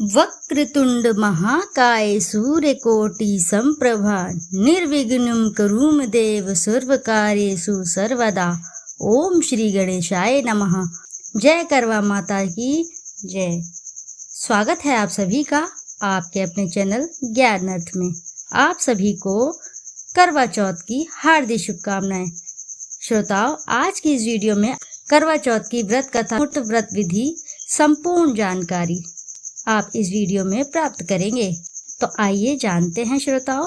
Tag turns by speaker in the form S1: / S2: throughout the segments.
S1: वक्रतुंड महाकाय सूर्यकोटि संप्रभा निर्विघ्नं कुरु देव सर्वकार्येषु सर्वदा। ओम श्री गणेशाय नमः। जय करवा माता की जय। स्वागत है आप सभी का आपके अपने चैनल ज्ञान अर्थ में। आप सभी को करवा चौथ की हार्दिक शुभकामनाएं। श्रोताओं, आज की इस वीडियो में करवा चौथ की व्रत कथा, व्रत विधि, संपूर्ण जानकारी आप इस वीडियो में प्राप्त करेंगे। तो आइए जानते हैं श्रोताओं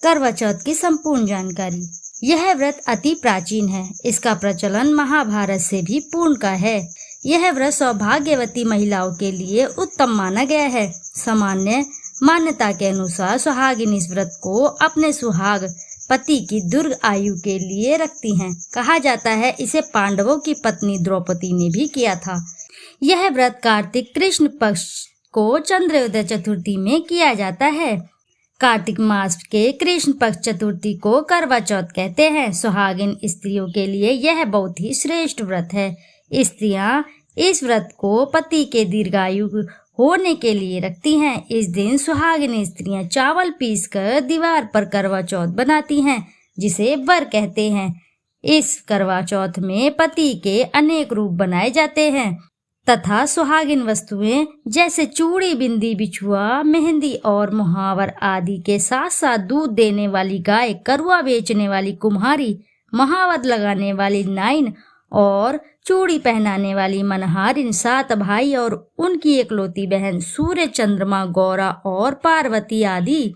S1: करवा चौथ की संपूर्ण जानकारी। यह व्रत अति प्राचीन है। इसका प्रचलन महाभारत से भी पूर्ण का है। यह व्रत सौभाग्यवती महिलाओं के लिए उत्तम माना गया है। सामान्य मान्यता के अनुसार सुहागिन इस व्रत को अपने सुहाग पति की दीर्घ आयु के लिए रखती हैं। कहा जाता है इसे पांडवों की पत्नी द्रौपदी ने भी किया था। यह व्रत कार्तिक कृष्ण पक्ष को चंद्रोदय चतुर्थी में किया जाता है। कार्तिक मास के कृष्ण पक्ष चतुर्थी को करवा चौथ कहते हैं। सुहागिन स्त्रियों के लिए यह बहुत ही श्रेष्ठ व्रत है। स्त्रियां इस व्रत को पति के दीर्घायु होने के लिए रखती हैं। इस दिन सुहागिन स्त्रियां चावल पीसकर दीवार पर करवा चौथ बनाती हैं, जिसे वर कहते हैं। इस करवा चौथ में पति के अनेक रूप बनाए जाते हैं तथा सुहागिन वस्तुएं जैसे चूड़ी, बिंदी, बिछुआ, मेहंदी और मुहावर आदि के साथ साथ दूध देने वाली गाय, करुआ बेचने वाली कुम्हारी, महावत लगाने वाली नाइन और चूड़ी पहनाने वाली मनहारिन, 7 भाई और उनकी एकलौती बहन, सूर्य, चंद्रमा, गौरा और पार्वती आदि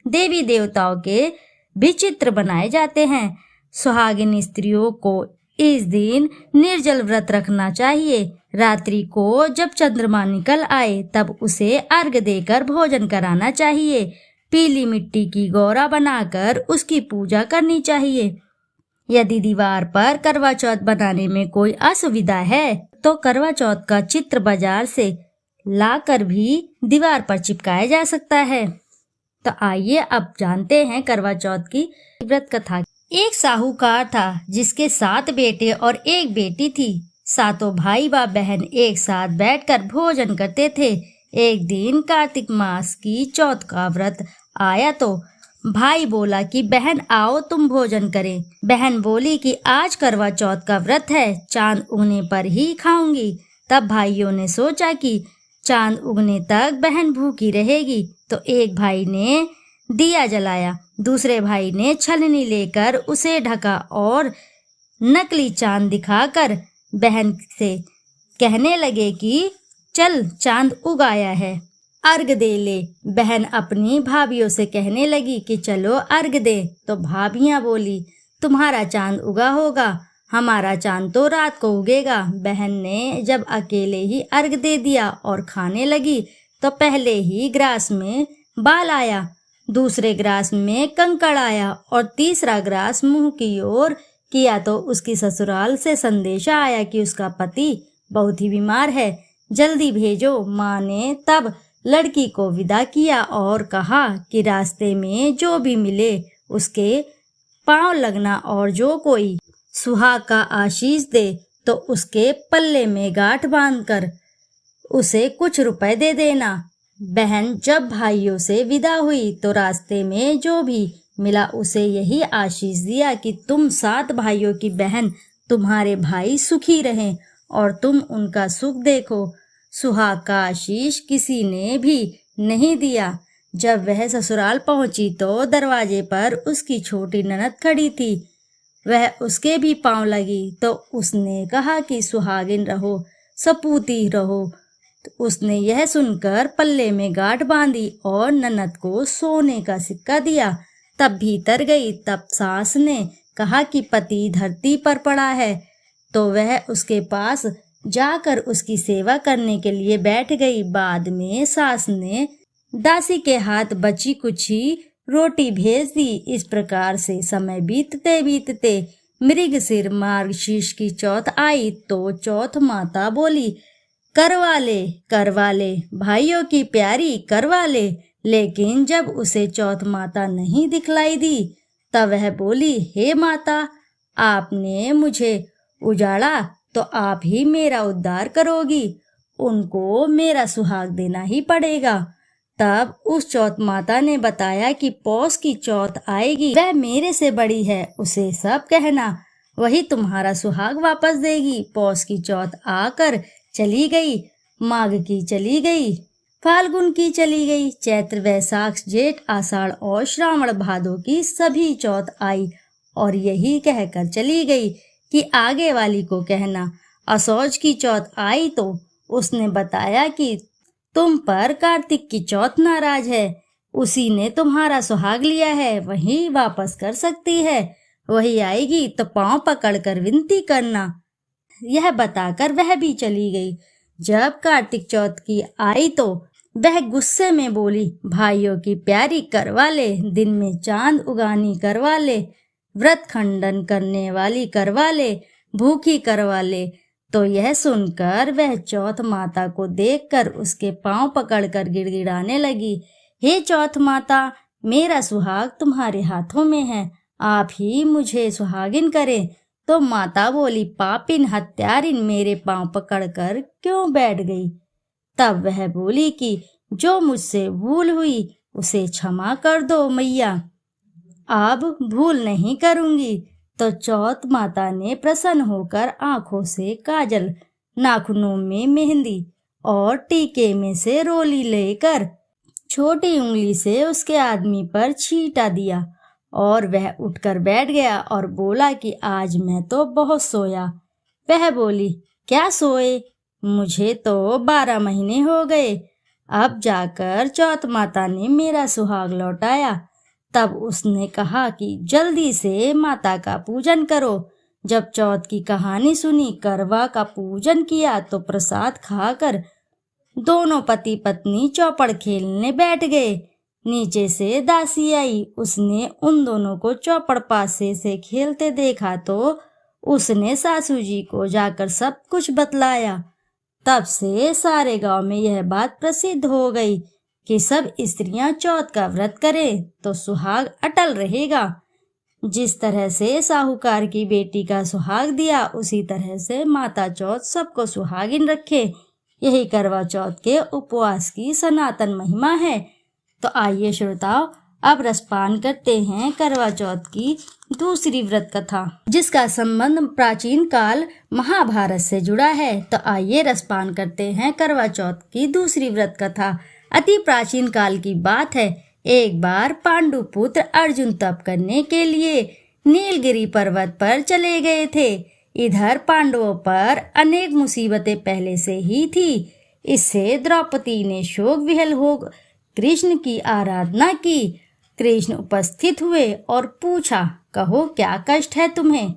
S1: देवी देवताओं के भी चित्र बनाए जाते हैं। सुहागिन स्त्रियों को इस दिन निर्जल व्रत रखना चाहिए। रात्रि को जब चंद्रमा निकल आए तब उसे अर्घ देकर भोजन कराना चाहिए। पीली मिट्टी की गौरा बनाकर उसकी पूजा करनी चाहिए। यदि दीवार पर करवा चौथ बनाने में कोई असुविधा है तो करवा चौथ का चित्र बाजार से लाकर भी दीवार पर चिपकाया जा सकता है। तो आइए अब जानते हैं करवा चौथ की व्रत कथा। एक साहूकार था जिसके 7 बेटे और 1 बेटी थी। 7 भाई व बहन एक साथ बैठकर भोजन करते थे। एक दिन कार्तिक मास की चौथ का व्रत आया तो भाई बोला कि बहन आओ तुम भोजन करें। बहन बोली कि आज करवा चौथ का व्रत है, चांद उगने पर ही खाऊंगी। तब भाइयों ने सोचा कि चांद उगने तक बहन भूखी रहेगी, तो एक भाई ने दिया जलाया, दूसरे भाई ने छलनी लेकर उसे ढका और नकली चांद दिखाकर बहन से कहने लगे कि चल चांद उगाया है, अर्घ दे ले। बहन अपनी भाभियों से कहने लगी कि चलो अर्घ दे। तो भाभियां बोली तुम्हारा चांद उगा होगा, हमारा चांद तो रात को उगेगा। बहन ने जब अकेले ही अर्घ दे दिया और खाने लगी तो पहले ही ग्रास में बाल आया, दूसरे ग्रास में कंकड़ आया और तीसरा ग्रास मुंह की ओर किया तो उसकी ससुराल से संदेशा आया कि उसका पति बहुत ही बीमार है, जल्दी भेजो। माँ ने तब लड़की को विदा किया और कहा कि रास्ते में जो भी मिले उसके पांव लगना और जो कोई सुहाग का आशीष दे तो उसके पल्ले में गांठ बांधकर उसे कुछ रुपए दे देना। बहन जब भाइयों से विदा हुई तो रास्ते में जो भी मिला उसे यही आशीष दिया कि तुम 7 भाइयों की बहन, तुम्हारे भाई सुखी रहें और तुम उनका सुख देखो। सुहाग का आशीष किसी ने भी नहीं दिया। जब वह ससुराल पहुंची तो दरवाजे पर उसकी छोटी ननद खड़ी थी। वह उसके भी पांव लगी तो उसने कहा कि सुहागिन रहो, सपूती रहो। उसने यह सुनकर पल्ले में गांठ बांधी और ननद को सोने का सिक्का दिया। तब भीतर गई। तब सास ने कहा कि पति धरती पर पड़ा है तो वह उसके पास जाकर उसकी सेवा करने के लिए बैठ गई। बाद में सास ने दासी के हाथ बची कुछ रोटी भेज दी। इस प्रकार से समय बीतते बीतते मृगशिर मार्गशीर्ष की चौथ आई तो चौथ माता बोली करवा ले भाइयों की प्यारी करवा ले। लेकिन जब उसे चौथ माता नहीं दिखलाई दी तब वह बोली हे माता, आपने मुझे उजाड़ा तो आप ही मेरा उद्धार करोगी। उनको मेरा सुहाग देना ही पड़ेगा। तब उस चौथ माता ने बताया कि पौष की चौथ आएगी, वह मेरे से बड़ी है, उसे सब कहना, वही तुम्हारा सुहाग वापस देगी। पौष की चौथ आकर चली गई, माघ की चली गई, फाल्गुन की चली गई, चैत्र वैशाख जेठ आषाढ़ और श्रावण भादो की सभी चौथ आई और यही कहकर चली गई कि आगे वाली को कहना। असौज की चौथ आई तो उसने बताया कि तुम पर कार्तिक की चौथ नाराज है, उसी ने तुम्हारा सुहाग लिया है, वही वापस कर सकती है, वही आएगी तो पांव पकड़कर विनती करना। यह बताकर वह भी चली गई। जब कार्तिक चौथ की आई तो वह गुस्से में बोली, भाइयों की प्यारी करवा ले, दिन में चांद उगानी करवा ले, व्रत खंडन करने वाली करवा ले, भूखी करवा ले। तो यह सुनकर वह चौथ माता को देखकर उसके पांव पकड़कर गिड़गिड़ाने लगी, हे चौथ माता, मेरा सुहाग तुम्हारे हाथों में है, आप ही मुझे सुहागिन करें। तो माता बोली, पापिन हत्यारिन, मेरे पांव पकड़कर क्यों बैठ गई? तब वह बोली कि जो मुझसे भूल हुई उसे क्षमा कर दो मैया, अब भूल नहीं करूंगी। तो चौथ माता ने प्रसन्न होकर आंखों से काजल, नाखूनों में मेहंदी और टीके में से रोली लेकर छोटी उंगली से उसके आदमी पर छींटा दिया और वह उठकर बैठ गया और बोला कि आज मैं तो बहुत सोया। वह बोली, क्या सोए? मुझे तो 12 महीने हो गए। अब जाकर चौथ माता ने मेरा सुहाग लौटाया। तब उसने कहा कि जल्दी से माता का पूजन करो। जब चौथ की कहानी सुनी, करवा का पूजन किया तो प्रसाद खाकर दोनों पति पत्नी चौपड़ खेलने बैठ गए। नीचे से दासी आई, उसने उन दोनों को चौपड़ पासे से खेलते देखा तो उसने सासू जी को जाकर सब कुछ बतलाया। तब से सारे गांव में यह बात प्रसिद्ध हो गई कि सब स्त्रियां चौथ का व्रत करें तो सुहाग अटल रहेगा। जिस तरह से साहूकार की बेटी का सुहाग दिया, उसी तरह से माता चौथ सबको सुहागिन रखे। यही करवा चौथ के उपवास की सनातन महिमा है। तो आइए श्रोताओ, अब रसपान करते हैं करवा चौथ की दूसरी व्रत कथा, जिसका संबंध प्राचीन काल महाभारत से जुड़ा है। तो आइए रसपान करते हैं करवा चौथ की दूसरी व्रत कथा। अति प्राचीन काल की बात है। एक बार पांडु पुत्र अर्जुन तप करने के लिए नीलगिरी पर्वत पर चले गए थे। इधर पांडवों पर अनेक मुसीबतें पहले से ही थी। इससे द्रौपदी ने शोक विहल हो कृष्ण की आराधना की। कृष्ण उपस्थित हुए और पूछा, कहो क्या कष्ट है तुम्हें?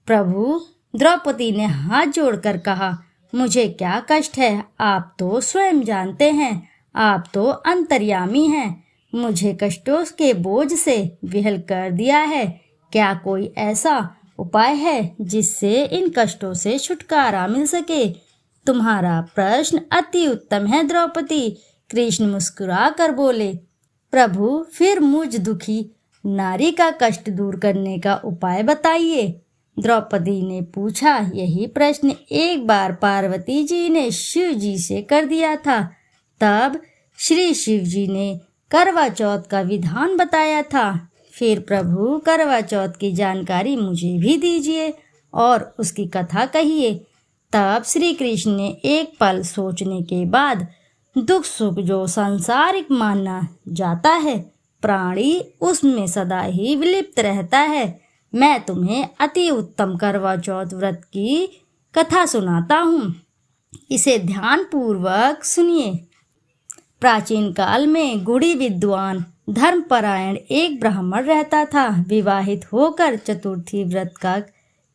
S1: प्रभु, द्रौपदी ने हाथ जोड़कर कहा, मुझे क्या कष्ट है, आप तो स्वयं जानते हैं, आप तो अंतर्यामी हैं। मुझे कष्टों के बोझ से विहल कर दिया है। क्या कोई ऐसा उपाय है जिससे इन कष्टों से छुटकारा मिल सके? तुम्हारा प्रश्न अति उत्तम है द्रौपदी। कृष्ण मुस्कुरा कर बोले, प्रभु, फिर मुझ दुखी नारी का कष्ट दूर करने का उपाय बताइए। द्रौपदी ने पूछा। यही प्रश्न एक बार पार्वती जी ने शिव जी से कर दिया था। तब श्री शिव जी ने करवा चौथ का विधान बताया था। फिर प्रभु, करवा चौथ की जानकारी मुझे भी दीजिए और उसकी कथा कहिए। तब श्री कृष्ण ने एक पल सोचने के बाद, दुख सुख जो सांसारिक माना जाता है, प्राणी उसमें सदा ही विलिप्त रहता है। मैं तुम्हें अति उत्तम करवा चौथ व्रत की कथा सुनाता हूँ, इसे ध्यान पूर्वक सुनिए। प्राचीन काल में गुणी विद्वान धर्मपरायण एक ब्राह्मण रहता था। विवाहित होकर चतुर्थी व्रत का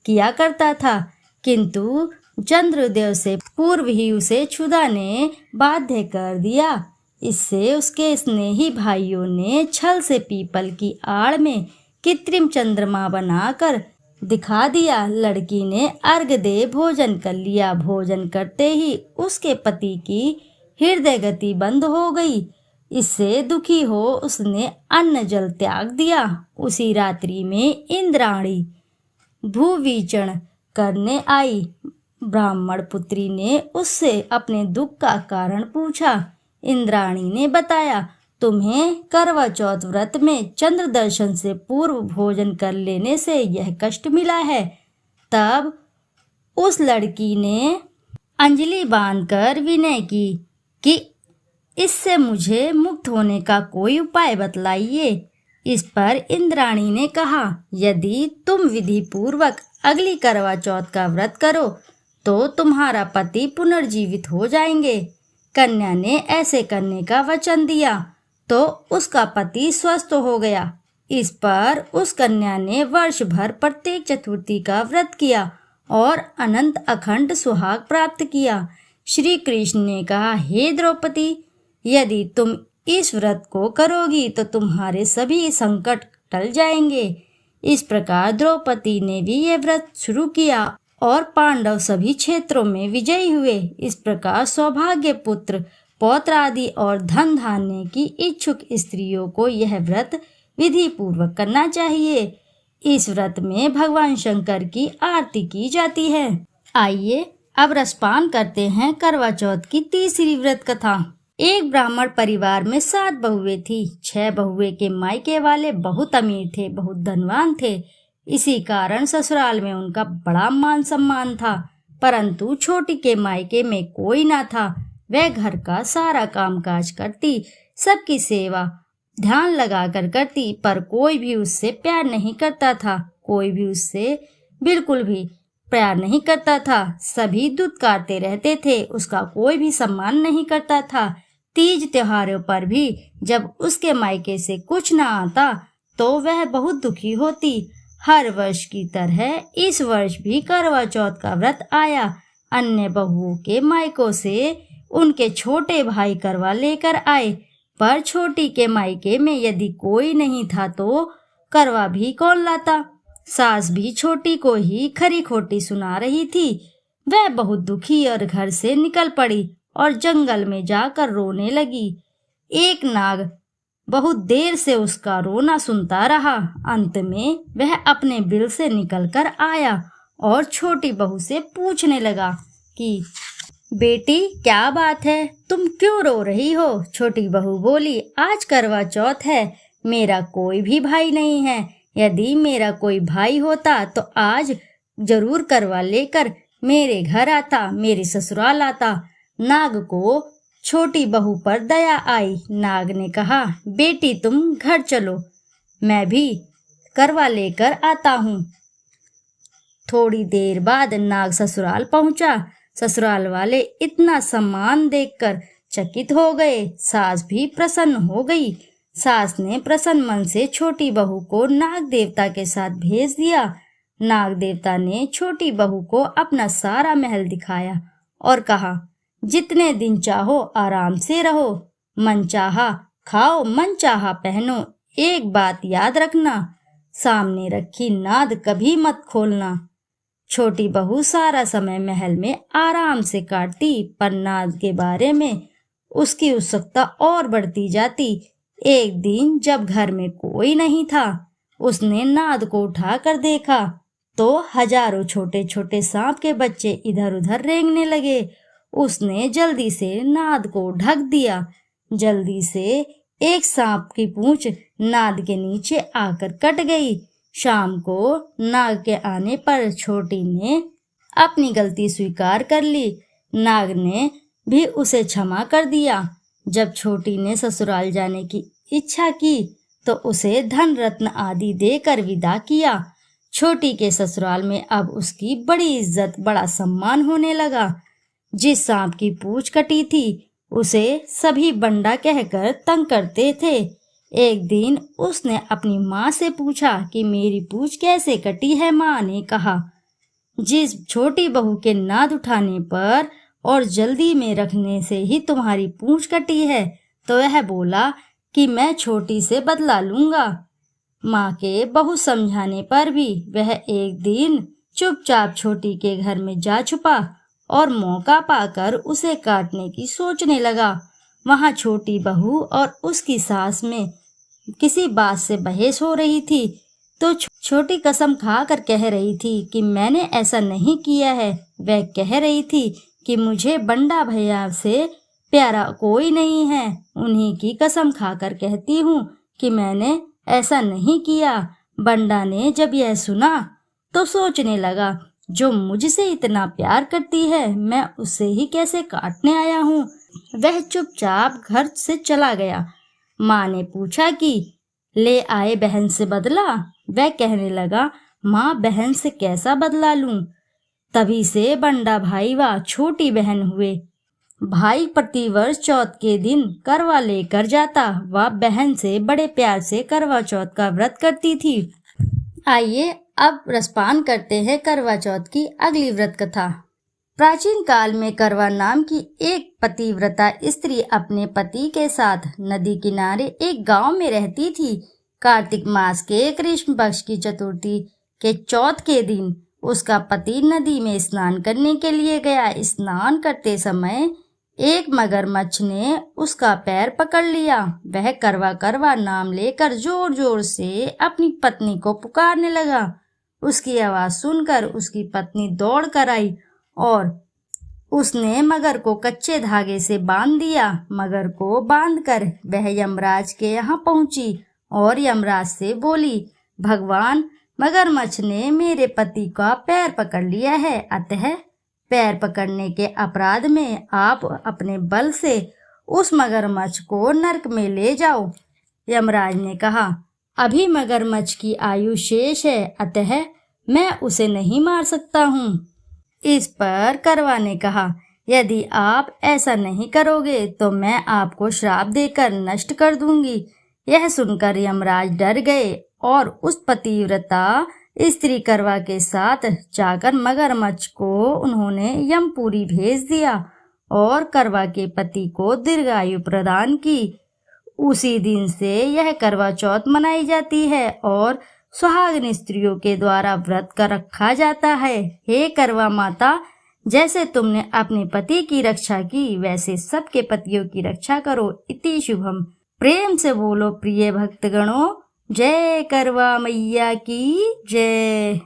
S1: किया करता था, किंतु चंद्रोदय से पूर्व ही उसे क्षुधा ने बाध्य कर दिया। इससे उसके स्नेही भाइयों ने छल से पीपल की आड़ में कृत्रिम चंद्रमा बनाकर दिखा दिया। लड़की ने अर्घ दे भोजन कर लिया। भोजन करते ही उसके पति की हृदय गति बंद हो गई। इससे दुखी हो उसने अन्न जल त्याग दिया। उसी रात्रि में इंद्राणी भूविचरण करने आई। ब्राह्मण पुत्री ने उससे अपने दुख का कारण पूछा। इंद्राणी ने बताया, तुम्हें करवा चौथ व्रत में चंद्र दर्शन से पूर्व भोजन कर लेने से यह कष्ट मिला है। तब उस लड़की ने अंजलि बांधकर विनय की कि इससे मुझे मुक्त होने का कोई उपाय बतलाइए। इस पर इंद्राणी ने कहा, यदि तुम विधि पूर्वक अगली करवा चौथ का व्रत करो तो तुम्हारा पति पुनर्जीवित हो जाएंगे। कन्या ने ऐसे करने का वचन दिया तो उसका पति स्वस्थ हो गया। इस पर उस कन्या ने वर्ष भर प्रत्येक चतुर्थी का व्रत किया और अनंत अखंड सुहाग प्राप्त किया। श्री कृष्ण ने कहा, हे द्रौपदी, यदि तुम इस व्रत को करोगी तो तुम्हारे सभी संकट टल जाएंगे। इस प्रकार द्रौपदी ने भी यह व्रत शुरू किया और पांडव सभी क्षेत्रों में विजयी हुए। इस प्रकार सौभाग्य पुत्र पौत्र आदि और धन धान्य की इच्छुक स्त्रियों को यह व्रत विधि पूर्वक करना चाहिए। इस व्रत में भगवान शंकर की आरती की जाती है। आइए अब रसपान करते हैं करवा चौथ की तीसरी व्रत कथा। एक ब्राह्मण परिवार में 7 बहुएं थी। 6 बहुएं के मायके वाले बहुत अमीर थे, बहुत धनवान थे। इसी कारण ससुराल में उनका बड़ा मान सम्मान था। परंतु छोटी के मायके में कोई ना था। वह घर का सारा कामकाज करती, सबकी सेवा ध्यान लगाकर करती, पर कोई भी उससे प्यार नहीं करता था। कोई भी उससे बिल्कुल भी प्यार नहीं करता था। सभी दुत्कारते रहते थे, उसका कोई भी सम्मान नहीं करता था। तीज त्योहारों पर भी जब उसके मायके से कुछ न आता तो वह बहुत दुखी होती। हर वर्ष की तरह इस वर्ष भी करवा चौथ का व्रत आया। अन्य बहुओं के मायकों से उनके छोटे भाई करवा लेकर आए, पर छोटी के मायके में यदि कोई नहीं था तो करवा भी कौन लाता। सास भी छोटी को ही खरी खोटी सुना रही थी। वह बहुत दुखी और घर से निकल पड़ी और जंगल में जाकर रोने लगी। एक नाग बहुत देर से उसका रोना सुनता रहा। अंत में वह अपने बिल से निकलकर आया और छोटी बहू से पूछने लगा कि बेटी, क्या बात है, तुम क्यों रो रही हो? छोटी बहू बोली, आज करवा चौथ है, मेरा कोई भी भाई नहीं है। यदि मेरा कोई भाई होता तो आज जरूर करवा लेकर मेरे घर आता, मेरे ससुराल आता। नाग को छोटी बहू पर दया आई। नाग ने कहा, बेटी तुम घर चलो, मैं भी करवा लेकर आता हूँ। थोड़ी देर बाद नाग ससुराल पहुंचा। ससुराल वाले इतना सम्मान देखकर चकित हो गए। सास भी प्रसन्न हो गई। सास ने प्रसन्न मन से छोटी बहू को नाग देवता के साथ भेज दिया। नाग देवता ने छोटी बहू को अपना सारा महल दिखाया और कहा, जितने दिन चाहो आराम से रहो, मन चाहा खाओ, मन चाहा पहनो। एक बात याद रखना, सामने रखी नाद कभी मत खोलना। छोटी बहू सारा समय महल में आराम से काटती, पर नाद के बारे में उसकी उत्सुकता और बढ़ती जाती। एक दिन जब घर में कोई नहीं था, उसने नाद को उठाकर देखा तो हजारों छोटे छोटे सांप के बच्चे इधर उधर रेंगने लगे। उसने जल्दी से नाद को ढक दिया। जल्दी से एक सांप की पूंछ नाद के नीचे आकर कट गई। शाम को नाग के आने पर छोटी ने अपनी गलती स्वीकार कर ली। नाग ने भी उसे क्षमा कर दिया। जब छोटी ने ससुराल जाने की इच्छा की तो उसे धन रत्न आदि देकर विदा किया। छोटी के ससुराल में अब उसकी बड़ी इज्जत, बड़ा सम्मान होने लगा। जिस सांप की पूंछ कटी थी उसे सभी बंडा कहकर तंग करते थे। एक दिन उसने अपनी माँ से पूछा कि मेरी पूंछ कैसे कटी है। माँ ने कहा, जिस छोटी बहू के नाद उठाने पर और जल्दी में रखने से ही तुम्हारी पूंछ कटी है। तो वह बोला कि मैं छोटी से बदला लूंगा। माँ के बहुत समझाने पर भी वह एक दिन चुपचाप छोटी के घर में जा छुपा और मौका पाकर उसे काटने की सोचने लगा। वहां छोटी बहू और उसकी सास में किसी बात से बहस हो रही थी तो छोटी कसम खाकर कह रही थी कि मैंने ऐसा नहीं किया है। वह कह रही थी कि मुझे बंडा भैया से प्यारा कोई नहीं है। उन्हीं की कसम खाकर कहती हूँ कि मैंने ऐसा नहीं किया। बंडा ने जब यह सुना तो सोचने लगा, जो मुझसे इतना प्यार करती है मैं उसे ही कैसे काटने आया हूँ। वह चुपचाप घर से चला गया। माँ ने पूछा कि ले आए बहन से बदला? वह कहने लगा, माँ बहन से कैसा बदला लूं? तभी से बंडा भाई व छोटी बहन हुए। भाई प्रतिवर्ष चौथ के दिन करवा लेकर जाता। वह बहन से बड़े प्यार से करवा चौथ का व्रत करती थी। आइए अब रसपान करते हैं करवा चौथ की अगली व्रत कथा। प्राचीन काल में करवा नाम की एक पतिव्रता स्त्री अपने पति के साथ नदी किनारे एक गांव में रहती थी। कार्तिक मास के कृष्ण पक्ष की चतुर्थी के चौथ के दिन उसका पति नदी में स्नान करने के लिए गया। स्नान करते समय एक मगरमच्छ ने उसका पैर पकड़ लिया। वह करवा करवा नाम लेकर जोर जोर से अपनी पत्नी को पुकारने लगा। उसकी आवाज सुनकर उसकी पत्नी दौड़ कर आई और उसने मगर को कच्चे धागे से बांध दिया। मगर को बांधकर वह यमराज के यहाँ पहुंची और यमराज से बोली, भगवान, मगरमच्छ ने मेरे पति का पैर पकड़ लिया है, अतः पैर पकड़ने के अपराध में आप अपने बल से उस मगरमच्छ को नरक में ले जाओ। यमराज ने कहा, अभी मगरमच्छ की आयु शेष है, अतः मैं उसे नहीं मार सकता हूँ। इस पर करवा ने कहा, यदि आप ऐसा नहीं करोगे तो मैं आपको श्राप देकर नष्ट कर दूंगी। यह सुनकर यमराज डर गए और उस पतिव्रता स्त्री करवा के साथ जाकर मगरमच्छ को उन्होंने यमपुरी भेज दिया और करवा के पति को दीर्घायु प्रदान की। उसी दिन से यह करवा चौथ मनाई जाती है और सुहागिन स्त्रियों के द्वारा व्रत कर रखा जाता है। हे करवा माता, जैसे तुमने अपने पति की रक्षा की वैसे सबके पतियों की रक्षा करो। इति शुभम। प्रेम से बोलो प्रिय भक्तगणों, जय करवा मैया की जय।